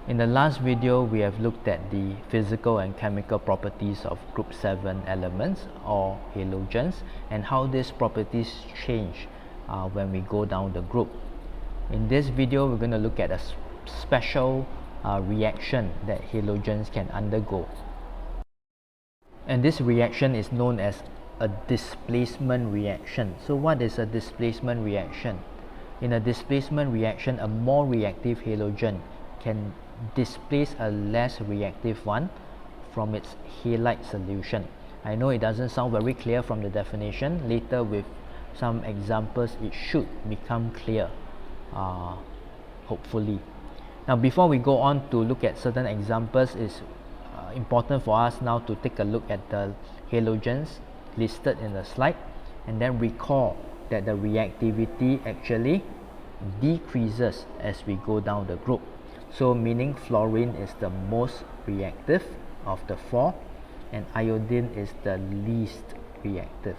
In the last video, we have looked at the physical and chemical properties of group 7 elements or halogens and how these properties change when we go down the group. In this video, we're going to look at a special reaction that halogens can undergo. And this reaction is known as a displacement reaction. So what is a displacement reaction? In a displacement reaction, a more reactive halogen can displace a less reactive one from its halide solution. I know it doesn't sound very clear from the definition. Later, with some examples, it should become clear, hopefully. Now, before we go on to look at certain examples, it's important for us now to take a look at the halogens listed in the slide and then recall that the reactivity actually decreases as we go down the group. So meaning fluorine is the most reactive of the four and iodine is the least reactive.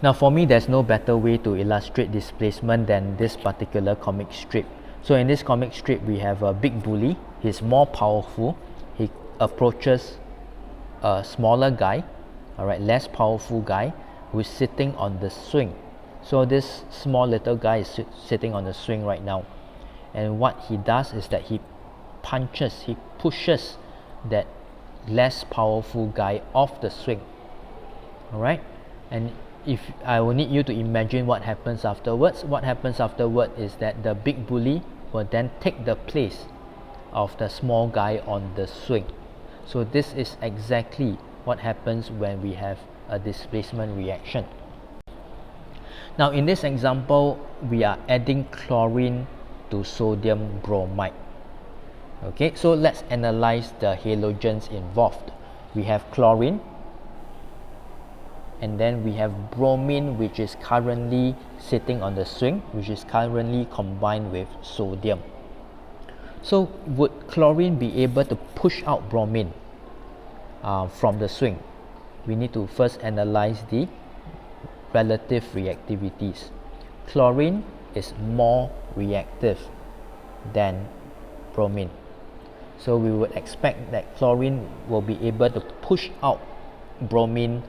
Now for me, there's no better way to illustrate displacement than this particular comic strip. So in this comic strip, we have a big bully. He's more powerful. He approaches a smaller guy, less powerful guy, who is sitting on the swing. So this small little guy is sitting on the swing right now, and what he does is that he pushes that less powerful guy off the swing. Alright, and if I will need you to imagine what happens afterwards. What happens afterward is that the big bully will then take the place of the small guy on the swing. So this is exactly what happens when we have a displacement reaction. Now in this example, we are adding chlorine to sodium bromide. Okay, so let's analyze the halogens involved. We have chlorine, and then we have bromine, which is currently sitting on the swing, which is currently combined with sodium. So would chlorine be able to push out bromine from the swing? We need to first analyze the relative reactivities. Chlorine is more reactive than bromine. So we would expect that chlorine will be able to push out bromine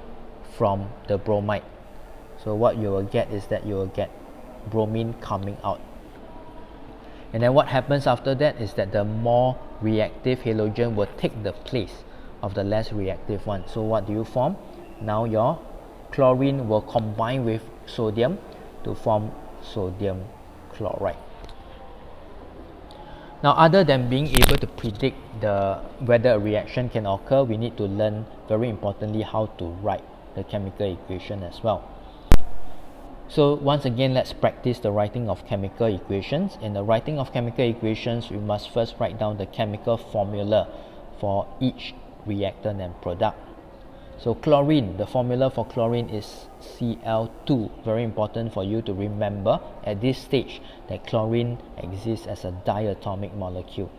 from the bromide. So what you will get is that you will get bromine coming out. And then what happens after that is that the more reactive halogen will take the place of the less reactive one. So what do you form? Now your chlorine will combine with sodium to form sodium chloride. Now, other than being able to predict whether a reaction can occur, we need to learn, very importantly, how to write the chemical equation as well. So once again, let's practice the writing of chemical equations. In the writing of chemical equations, we must first write down the chemical formula for each reactant and product. So chlorine, the formula for chlorine is Cl2. Very important for you to remember at this stage that chlorine exists as a diatomic molecule.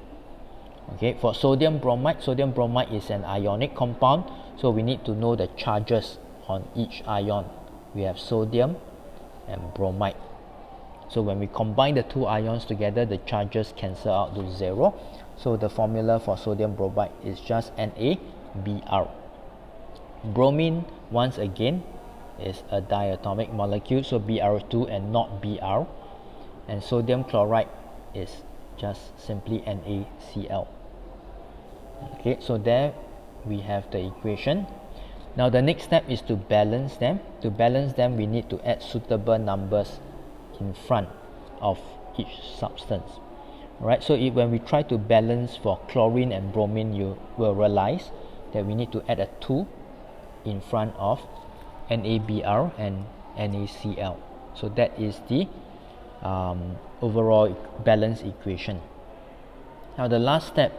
Okay, for sodium bromide is an ionic compound, so we need to know the charges on each ion. We have sodium and bromide. So when we combine the two ions together, the charges cancel out to 0. So the formula for sodium bromide is just NaBr. Bromine, once again, is a diatomic molecule, so Br2 and not Br. And sodium chloride is just simply NaCl. Okay, so there we have the equation. Now the next step is to balance them. To balance them, we need to add suitable numbers in front of each substance. Alright, so when we try to balance for chlorine and bromine, you will realize that we need to add a 2 in front of NaBr and NaCl. So that is the overall balance equation. Now the last step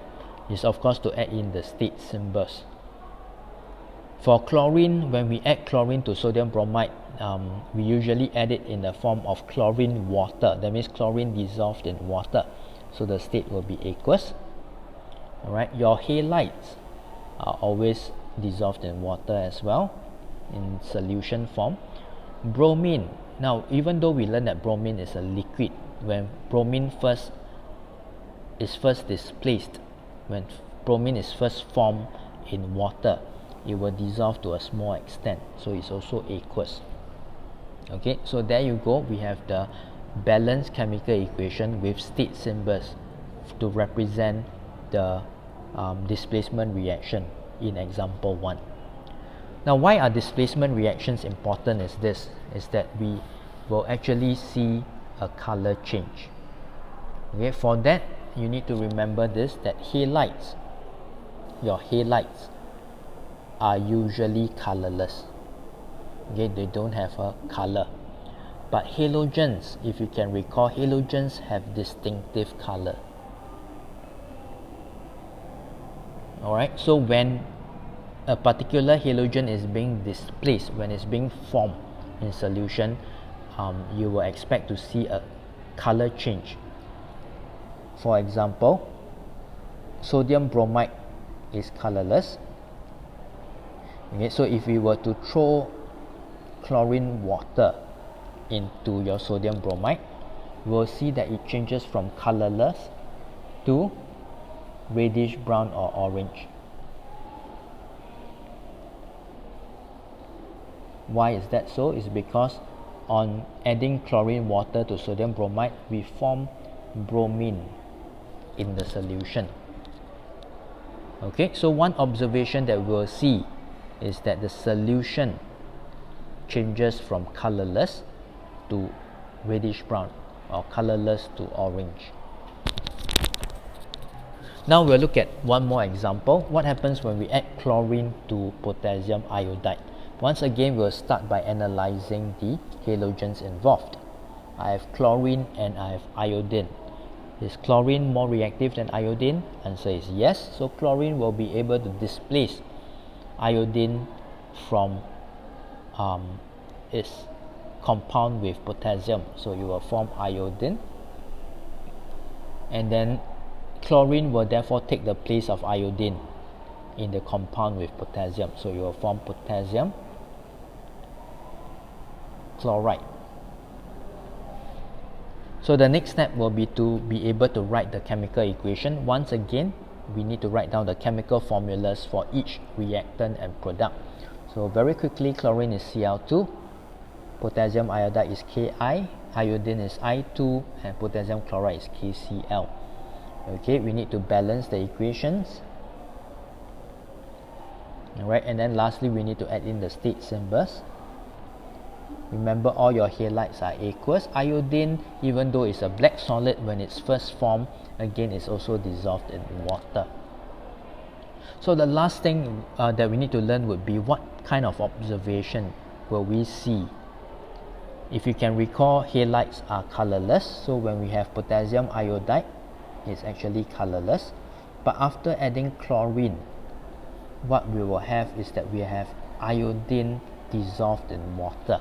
is of course to add in the state symbols. For chlorine, when we add chlorine to sodium bromide, we usually add it in the form of chlorine water. That means chlorine dissolved in water. So the state will be aqueous. Alright, your halides are always dissolved in water as well in solution form. Bromine Now, even though we learned that bromine is a liquid, when bromine is first displaced, when bromine is first formed in water, it will dissolve to a small extent, so it's also aqueous. Okay, so there you go, we have the balanced chemical equation with state symbols to represent the displacement reaction in example 1. Now, why are displacement reactions important is that we will actually see a color change. Okay, for that you need to remember this, that your halides are usually colorless. Okay, they don't have a color. But halogens, if you can recall, halogens have distinctive color. Alright, so when a particular halogen is being displaced, when it's being formed in solution, you will expect to see a color change. For example, sodium bromide is colorless. Okay, so if we were to throw chlorine water into your sodium bromide, you will see that it changes from colorless to reddish brown or orange. Why is that so? It's because on adding chlorine water to sodium bromide, we form bromine in the solution. Okay, so one observation that we'll see is that the solution changes from colorless to reddish brown or colorless to orange. Now we'll look at one more example. What happens when we add chlorine to potassium iodide? Once again, we'll start by analyzing the halogens involved. I have chlorine and I have iodine. Is chlorine more reactive than iodine? Answer is yes. So chlorine will be able to displace iodine from its compound with potassium. So you will form iodine. And then chlorine will therefore take the place of iodine in the compound with potassium. So you will form potassium chloride. So the next step will be to be able to write the chemical equation. Once again, we need to write down the chemical formulas for each reactant and product. So very quickly, chlorine is Cl2, potassium iodide is Ki, iodine is I2, and potassium chloride is KCl. Okay, we need to balance the equations. Alright, and then lastly, we need to add in the state symbols. Remember, all your halides are aqueous. Iodine, even though it's a black solid, when it's first formed, again, it's also dissolved in water. So the last thing that we need to learn would be what kind of observation will we see. If you can recall, halides are colorless. So when we have potassium iodide, it's actually colorless. But after adding chlorine, what we will have is that we have iodine dissolved in water.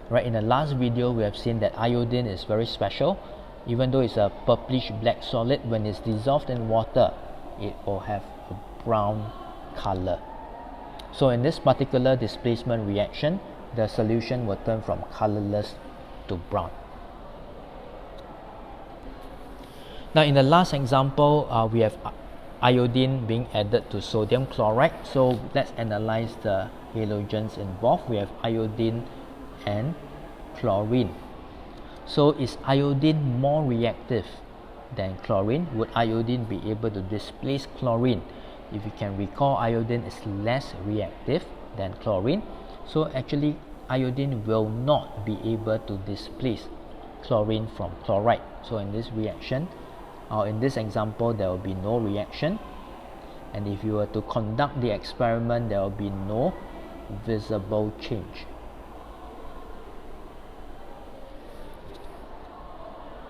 Right, in the last video, we have seen that iodine is very special. Even though it's a purplish black solid, when it's dissolved in water, it will have a brown color. So in this particular displacement reaction, the solution will turn from colorless to brown. Now in the last example, we have iodine being added to sodium chloride. So let's analyze the halogens involved. We have iodine and chlorine. So is iodine more reactive than chlorine? Would iodine be able to displace chlorine? If you can recall, iodine is less reactive than chlorine. So actually, iodine will not be able to displace chlorine from chloride. So in this reaction, or in this example, there will be no reaction. And if you were to conduct the experiment, there will be no visible change.